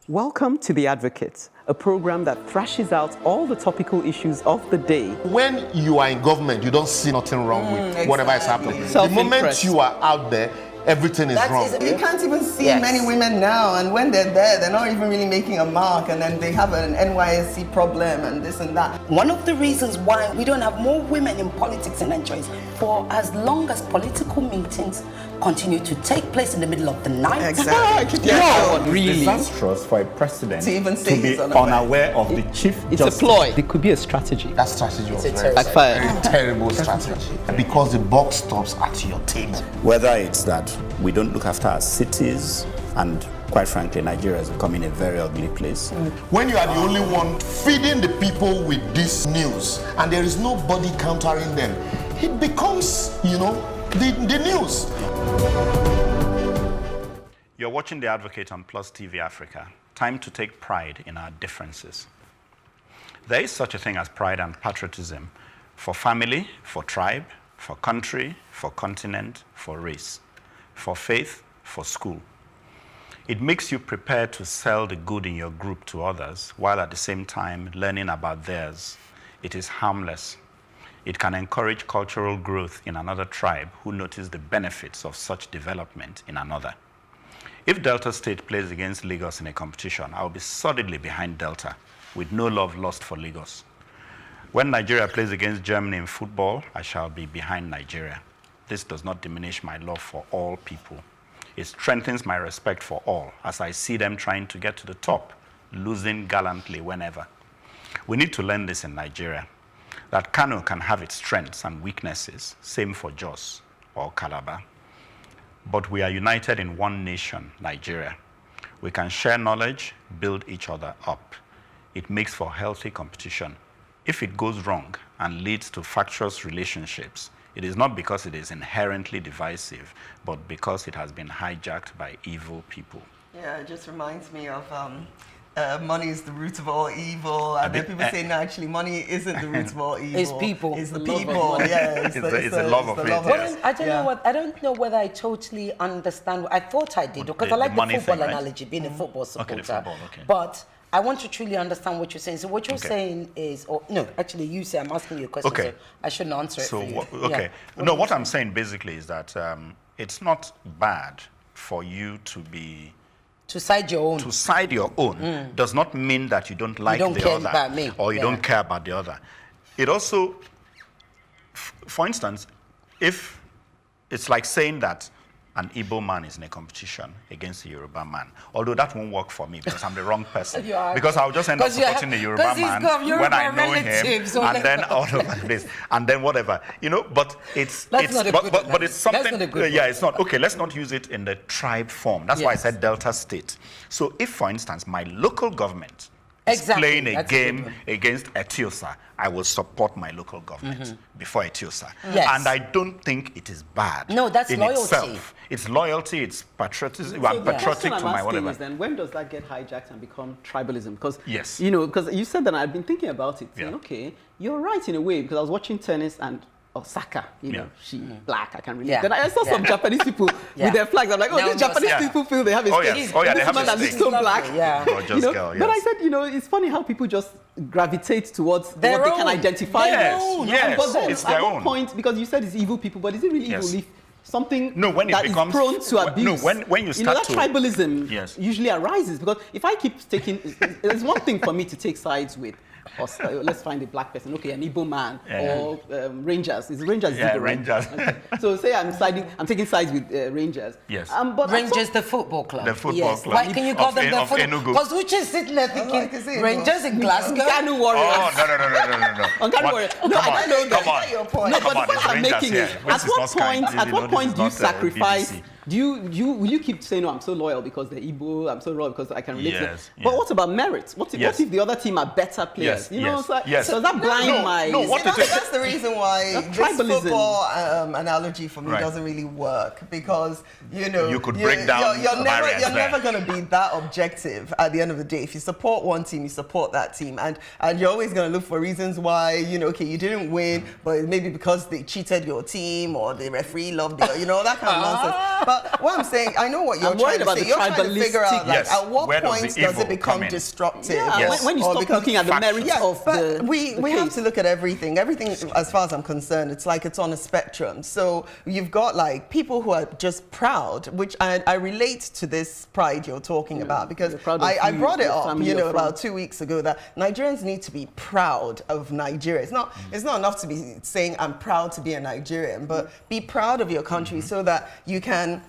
Welcome to The Advocate, a program that thrashes out all the topical issues of the day. When you are in government, you don't see nothing wrong with whatever is happening. The moment you are out there, everything is wrong. You can't even see many women now, and when they're there, they're not even really making a mark, and then they have an NYSC problem and this and that. One of the reasons why we don't have more women in politics in Nigeria is for as long as political meetings continue to take place in the middle of the night. Exactly. No, really. Disastrous for a president To even say be he's unaware of the chief It's justice. a ploy. It could be a strategy. That strategy was very terrible strategy. Because the buck stops at your table. Whether it's that we don't look after our cities, and quite frankly, Nigeria is becoming a very ugly place. When you are the only one feeding the people with this news, and there is nobody countering them, it becomes, the news. You're watching The Advocate on Plus TV Africa. Time to take pride in our differences. There is such a thing as pride and patriotism for family, for tribe, for country, for continent, for race, for faith, for school. It makes you prepared to sell the good in your group to others, while at the same time learning about theirs. It is harmless. It can encourage cultural growth in another tribe who notice the benefits of such development in another. If Delta State plays against Lagos in a competition, I'll be solidly behind Delta, with no love lost for Lagos. When Nigeria plays against Germany in football, I shall be behind Nigeria. This does not diminish my love for all people. It strengthens my respect for all, as I see them trying to get to the top, losing gallantly whenever. We need to learn this in Nigeria, that Kano can have its strengths and weaknesses, same for Jos or Calabar. But we are united in one nation, Nigeria. We can share knowledge, build each other up. It makes for healthy competition. If it goes wrong and leads to fractious relationships, it is not because it is inherently divisive, but because it has been hijacked by evil people. Yeah, it just reminds me of money is the root of all evil, and then people say, no, actually, money isn't the root of all evil. It's people. It's the people. Yeah, it's the love of it. Yes. I don't know whether I totally understand. I thought I did, because I like the football analogy, being a football supporter. Okay, the football, okay. But I want to truly understand what you're saying. So what you're saying is, no, actually you say, I'm asking you a question, so I shouldn't answer it for you. No, what I'm saying basically is that it's not bad for you to be... To side your own. To side your own does not mean that you don't like the other. You don't care about me. Or you don't care about the other. It also, for instance, if it's like saying that an Igbo man is in a competition against a Yoruba man, although that won't work for me because I'm the wrong person. Because I'll just end up supporting the Yoruba man when I know him, and then all over the place, and then whatever, But it's something. It's not okay. Let's not use it in the tribe form. That's why I said Delta State. So if, for instance, my local government is playing a game against Etiosa, I will support my local government before Etiosa. Yes. And I don't think it is bad. No, that's in loyalty. Itself. It's loyalty, it's patriotism. I'm patriotic to my whatever. Is then when does that get hijacked and become tribalism? Because yes, because you said that, and I've been thinking about it. Saying, okay, you're right in a way, because I was watching tennis and Osaka, she black, I can't really. Then I saw some Japanese people with their flags. I'm like, these Japanese people feel they have a stake. They have man a that looks so black. Gorgeous girl, But I said, it's funny how people just gravitate towards what they can identify with. Yes, but then it's their at what own. point, because you said it's evil people, but is it really evil if something when it that becomes, is prone to abuse? When you start that tribalism usually arises, because if I keep taking, there's one thing for me to take sides with. Or let's find a black person, an Igbo man, or Rangers. Is Rangers? Yeah, Rangers. Okay. So say I'm taking sides with Rangers. Yes. But Rangers, the football club. The football club. Why can you call them the football? Because Uche is sitting there thinking, Rangers in Glasgow? Kanu Warriors. Oh, no. Kanu Warriors. No, I don't know that. Your point. No, but the point I'm making is, at what point do you sacrifice? Will you keep saying, no, I'm so loyal because they're Igbo, I'm so loyal because I can relate to them? But what about merit? What if the other team are better players? So does that blind my... No, that's the reason why this football analogy for me doesn't really work, because, you could break down you're never going to be that objective at the end of the day. If you support one team, you support that team, and you're always going to look for reasons why, you didn't win, but maybe because they cheated your team or the referee loved it, that kind of nonsense. But what I'm saying, I know what you're trying to say. You're trying to figure out, like, at what point does it become destructive? When you stop looking at the merits of the we have to look at everything. Everything, as far as I'm concerned, it's like it's on a spectrum. So you've got like people who are just proud, which I relate to this pride you're talking about, because I brought it up, about 2 weeks ago, that Nigerians need to be proud of Nigeria. It's not enough to be saying I'm proud to be a Nigerian, but be proud of your country so that you can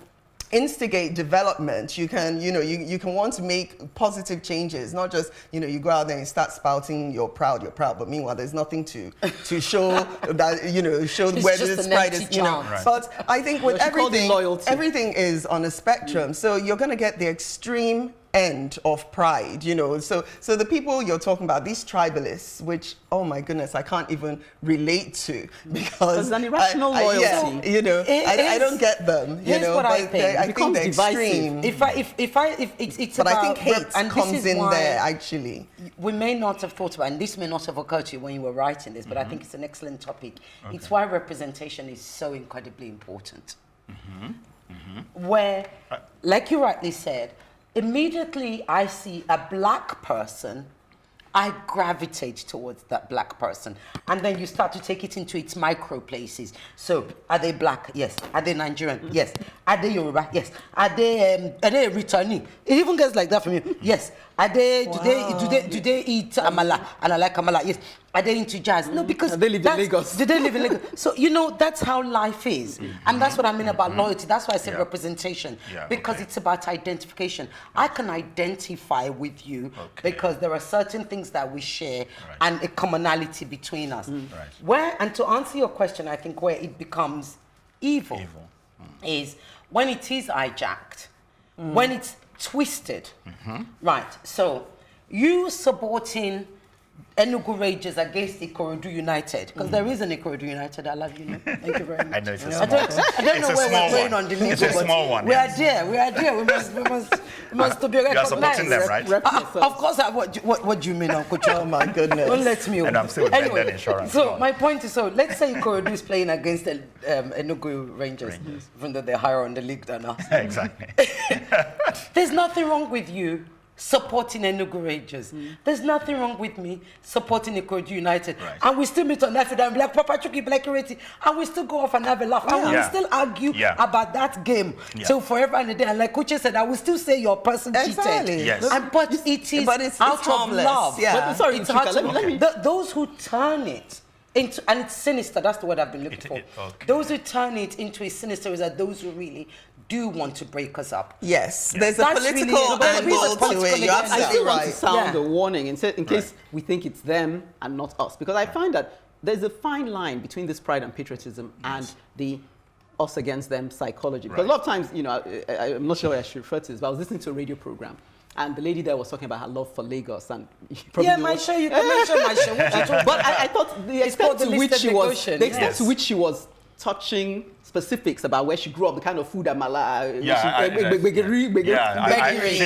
instigate development. You can, you can want to make positive changes, not just, you go out there and start spouting you're proud, but meanwhile there's nothing to show that, show where this pride is, Right. But I think with everything is on a spectrum. So you're going to get the extreme end of pride, so the people you're talking about, these tribalists, which, oh my goodness, I can't even relate to, because an irrational loyalty. I don't get them. Here's what I think. I think they're extreme. It's but about, I think hate comes in there actually. We may not have thought about, and this may not have occurred to you when you were writing this, but I think it's an excellent topic. Okay. It's why representation is so incredibly important. Where, like you rightly said, immediately I see a black person, I gravitate towards that black person. And then you start to take it into its micro places. So, are they black? Yes. Are they Nigerian? Yes. Are they Yoruba? Yes. Are they returnee? It even gets like that from you. Yes. Are they, do they eat amala? And I like amala. Yes. Are they into jazz? No, because they live in Lagos. Do they live in Lagos? So, that's how life is. And that's what I mean about loyalty. That's why I say representation. Because it's about identification. I can identify with you because there are certain things that we share and a commonality between us. And to answer your question, I think where it becomes evil. Is when it is hijacked, when it's twisted. Right. So you supporting Enugu Rangers against Ikorodu United, because there is an Ikorodu United. I love you. Thank you very much. I know it's a small one. I don't know where we're going on the league. It's a small one. We are there. We must to be recognized. You are supporting them, right? Of course. What do you mean, Uncle Joe? Oh my goodness. Don't let me. And I'm still with Benden Insurance. So my point is, let's say Ikorodu is playing against Enugu Rangers, even though they're higher on the league than us. Exactly. There's nothing wrong with you supporting Enugu Rangers. There's nothing wrong with me supporting Ikorodu United. And we still meet on that and be like, Papa Chuki, Black Ireti, and we still go off and have a laugh. And we still argue about that game till forever and a day. And like Coach said, I will still say your person cheated. Yes. But it's out of love. Yeah. But, sorry, it's Chuka, those who turn it into, and it's sinister, that's the word I've been looking for. Those who turn it into a sinister is that those who really do want to break us up. Yes, there's a political angle to it. You're I still want to sound a warning in case we think it's them and not us, because I find that there's a fine line between this pride and patriotism and the us against them psychology. Because a lot of times, I'm not sure what I should refer to this, but I was listening to a radio program, and the lady there was talking about her love for Lagos, and my show. You can mention my show. But I thought the extent to which she was touching specifics about where she grew up, the kind of food that she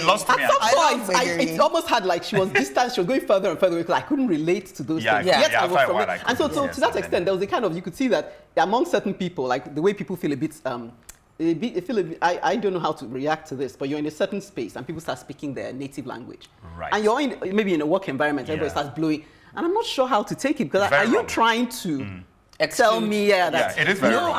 lost me. At some point, it almost had like she was distant. She was going further and further because I couldn't relate to those things. Yet I was from it. And so to that extent, there was a kind of, you could see that among certain people, like the way people feel a bit. I don't know how to react to this, but you're in a certain space and people start speaking their native language. Right. And you're maybe in a work environment, everybody starts blowing. And I'm not sure how to take it, because are you trying to tell me that it is very wrong.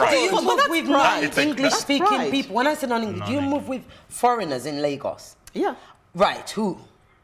Do you move with non-English-speaking people? When I say non-English, do you move with foreigners in Lagos? Yeah. Right, who?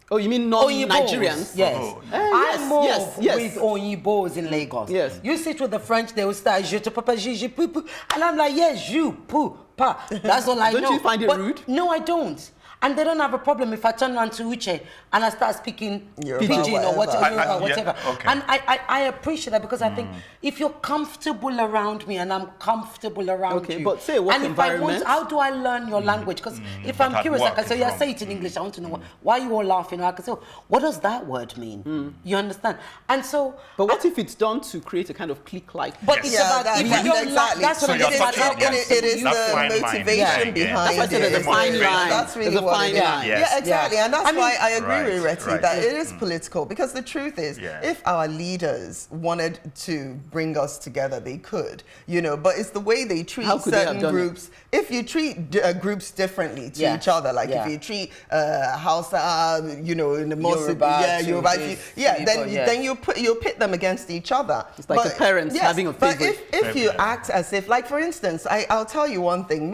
Oh, you mean non-Nigerians? Yes. I move with Oyibos in Lagos. Yes. You sit with the French, they will start, je te papa, je pou, pou. And I'm like, yes, you, pou, pa. That's all I know. Don't you find it rude? No, I don't. And they don't have a problem if I turn around to Uche and I start speaking Pidgin or whatever. And I appreciate that, because I think if you're comfortable around me and I'm comfortable around you. But say what environment? How do I learn your language? Because if I'm curious, I can say, say it in English. I want to know why you all laughing. I can say, what does that word mean? You understand? And so. But what if it's done to create a kind of clique-like? But it's about if you don't exactly. That's what it is the motivation behind it. That's why I said there's a fine line. That's really fine line. Yeah, exactly. And that's why I agree with Reti that it is political. Because the truth is, if our leaders wanted to bring us together, they could, you know, but it's the way they treat certain groups. If you treat groups differently to each other, like if you treat Hausa, you know, in the Muslim, Yoruba, then you pit them against each other. It's like the parents having a favorite. But if you act as if, like for instance, I'll tell you one thing.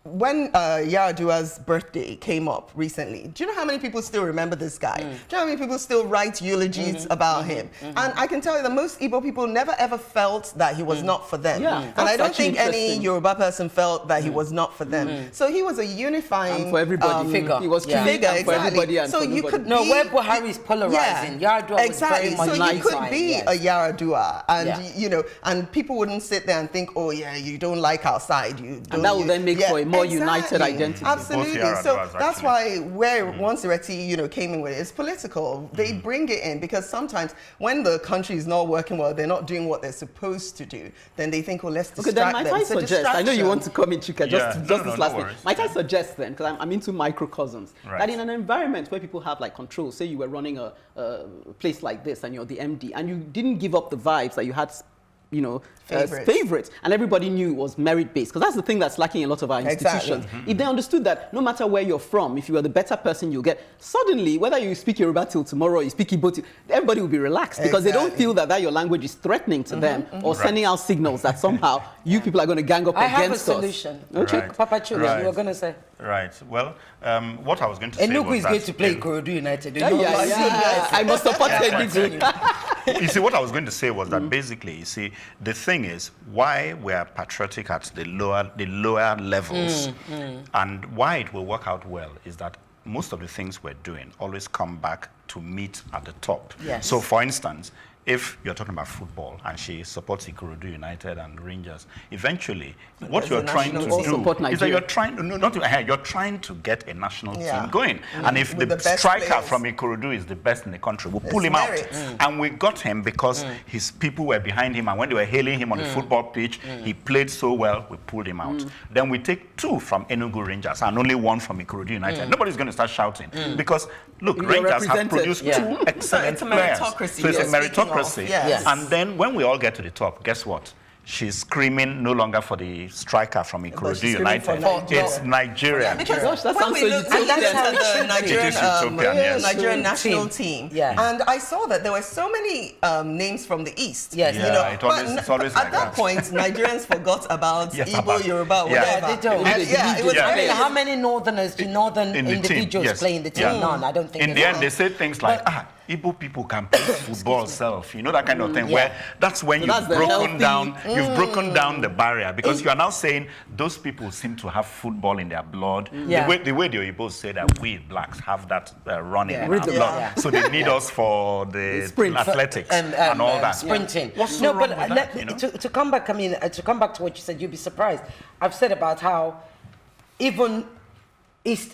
When Yar'Adua's birthday came up recently, do you know how many people still remember this guy? Do you know how many people still write eulogies about him? And I can tell you that most Igbo people never ever felt that he was not for them. And I don't think any Yoruba person felt that he was not for them. So he was a unifying for everybody figure. He was figure for everybody. And so for you could be, where Buhari is polarizing. Yar'Adua was very much so you could be a Yar'Adua, and you know, and people wouldn't sit there and think, oh yeah, you don't like our side. You don't. And that will then make for a more united identity. Absolutely. So that's why once Reti, you know, came in with it, it's political. They bring it in because sometimes when the country is not working well, they're not doing what they're supposed to do. Then they think, oh, let's distract them. Might I suggest? I know you want to come in, CHUKA. Just this last thing. Might I suggest then, because I'm into microcosms, that in an environment where people have like control, say you were running a place like this and you're the MD, and you didn't give up the vibes that you had, you know, favorites, and everybody knew it was merit-based, because that's the thing that's lacking in a lot of our institutions. If they understood that no matter where you're from, if you are the better person you'll get, suddenly, whether you speak Yoruba till tomorrow or you speak Igbo, everybody will be relaxed, because they don't feel that your language is threatening to them or sending out signals that somehow you people are going to gang up against us. I have a solution. Papa Chula, you were going to say. Right. Well, what I was going to say Enugu was is going to play Ikorodu United. I must support Enugu. You see, what I was going to say was that basically, you see, the thing is why we are patriotic at the lower levels and why it will work out well is that most of the things we're doing always come back to meet at the top. So, for instance, if you're talking about football and she supports Ikorodu United and Rangers, eventually what you're trying to do is that you're trying to get a national team going. And if the striker from Ikorodu is the best in the country, we'll pull him out. And we got him because his people were behind him, and when they were hailing him on the football pitch, he played so well, we pulled him out. Then we take 2 from Enugu Rangers and only 1 from Ikorodu United. Nobody's going to start shouting because, look, Rangers have produced 2 excellent players. So it's a meritocracy. And then when we all get to the top, guess what? She's screaming no longer for the striker from Ikorodu United. It's Nigeria. Because when we looked at the Nigerian national team, and I saw that there were so many names from the East. It's always at that point, Nigerians forgot about Igbo, Yoruba, whatever. They don't. I mean, how many Northerners do Northern individuals play in the team? None, I don't think. In the end, they say things like, Igbo people can play football self, you know, that kind of thing, where that's when you've broken down the barrier, because you are now saying those people seem to have football in their blood. The way the Igbos say that we blacks have that running in our blood. So they need us for the athletics and all that. Sprinting. To come back, to come back to what you said, you'd be surprised. I've said about how even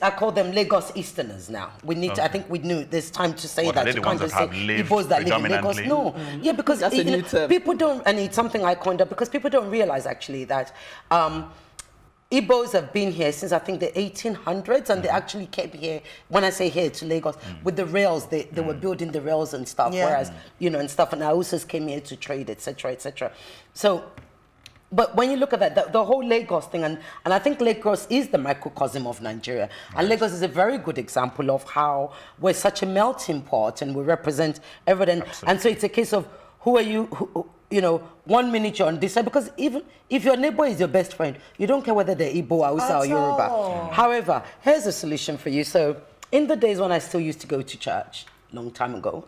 I call them Lagos Easterners now. We need to, I think we knew there's time to say that. You can't just say Igbos that live in Lagos. No. Yeah, because people don't, and it's something I coined up, because people don't realize actually that Igbos have been here since I think the 1800s, and they actually came here, when I say here, to Lagos, with the rails. They were building the rails and stuff, whereas, you know, and stuff, and Hausas came here to trade, etc., etc. So, but when you look at that, the whole Lagos thing, and I think Lagos is the microcosm of Nigeria. And Lagos is a very good example of how we're such a melting pot and we represent everything. Absolutely. And so it's a case of who are you, you know, 1 minute you're on this side, because even if your neighbor is your best friend, you don't care whether they're Igbo, Hausa, or Yoruba. However, here's a solution for you. So in the days when I still used to go to church, long time ago,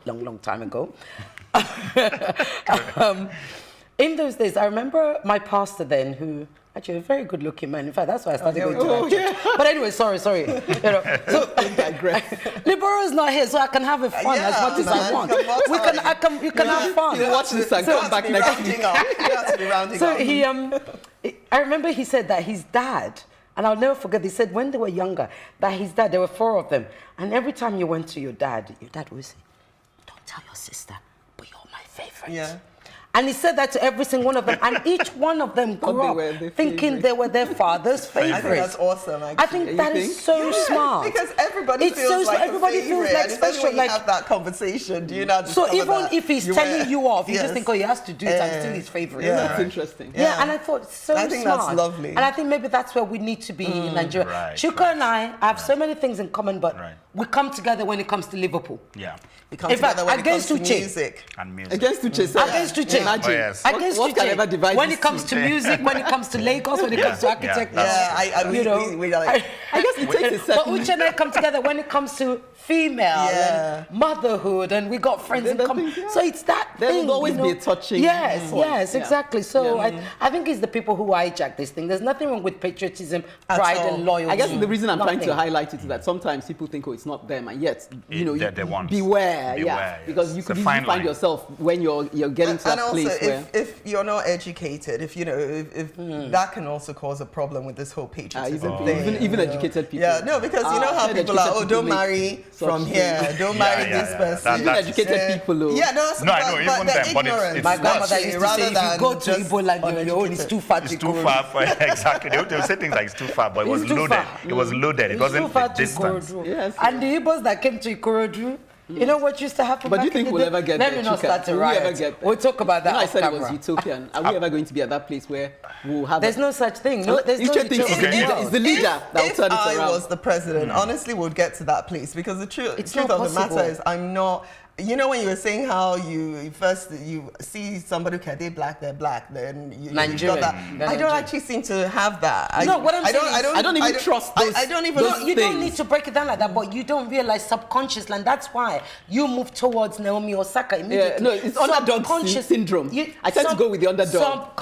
in those days, I remember my pastor then, who actually a very good-looking man. In fact, that's why I started going to church. But anyway, sorry. You know, so Libera's not here, so I can have fun as much as I want. We can have fun. You watch this and come back next week. So I remember he said that his dad, and I'll never forget, he said when they were younger, that his dad, there were 4 of them, and every time you went to your dad would say, "Don't tell your sister, but you're my favorite." And he said that to every single one of them. And each one of them grew up thinking they were their father's favorite. I think that's awesome, actually. I think that is so smart. Because everybody feels like special. When you have that conversation, do you not so even if he's telling you off, you just think, oh, he has to do it, I'm still his favorite. Yeah, that's interesting. Yeah, and I thought, so smart. I think that's lovely. And I think maybe that's where we need to be in Nigeria. Chuka and I have so many things in common, but we come together when it comes to Liverpool. Yeah. We come together when it comes to music. And music. Against Uche. Against Uche. Imagine. Against what can ever divide when it comes to music, when it comes to Lagos, when it comes to architecture. I guess it takes a second. But Uche and I come together when it comes to female and motherhood, and we got friends in common. So it's that thing. There will always be a touching. Yes, exactly. So I think it's the people who hijack this thing. There's nothing wrong with patriotism, pride, and loyalty. I guess the reason I'm trying to highlight it is that sometimes people think, oh, it's not them, and yet, beware. Because you could easily find yourself when you're getting to that place where... if you're not educated, if that can also cause a problem with this whole patriotism thing. Even educated people. Yeah, no, because you know how people are, don't marry from here, don't marry this person. Even educated people, though. Yeah, no, I know, even them, but it's my grandmother used to say, if you go to Igbo land, you're on your own, it's too far to go. It's too far for, exactly. They would say things like it's too far, but it was loaded. It was loaded. It wasn't the distance. Yes. And the Igbos that came to Ikorodu, you know what used to happen? But do you think we'll ever get there? Let me not start to riot. We'll talk about that. I said it was utopian. Are we ever going to be at that place where we'll have? There's no such thing. No, there's no utopia. It's the leader that will turn it around. If I was the president, honestly, we'd get to that place because the truth of the matter is, I'm not. You know when you were saying how you see somebody who they're black, then you got that. I don't actually seem to have that. No, what I'm saying is, I don't even trust those. I don't even. You don't need to break it down like that, but you don't realize subconsciously, and that's why you move towards Naomi Osaka immediately. Yeah, no, it's underdog syndrome. I tend to go with the underdog.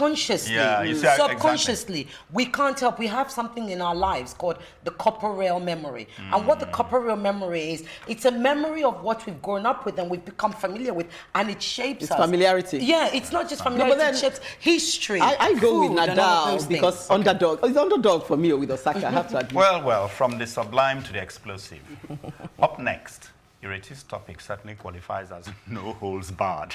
Subconsciously, we can't help. We have something in our lives called the corporeal memory, and what the corporeal memory is, it's a memory of what we've grown up with and we've become familiar with, and it shapes us. It's familiarity. Yeah, it's not just familiarity, it shapes history. I go with Nadal because underdog. It's underdog for me with Osaka, I have to admit. Well, from the sublime to the explosive. Up next, Ireti's topic certainly qualifies as no holds barred.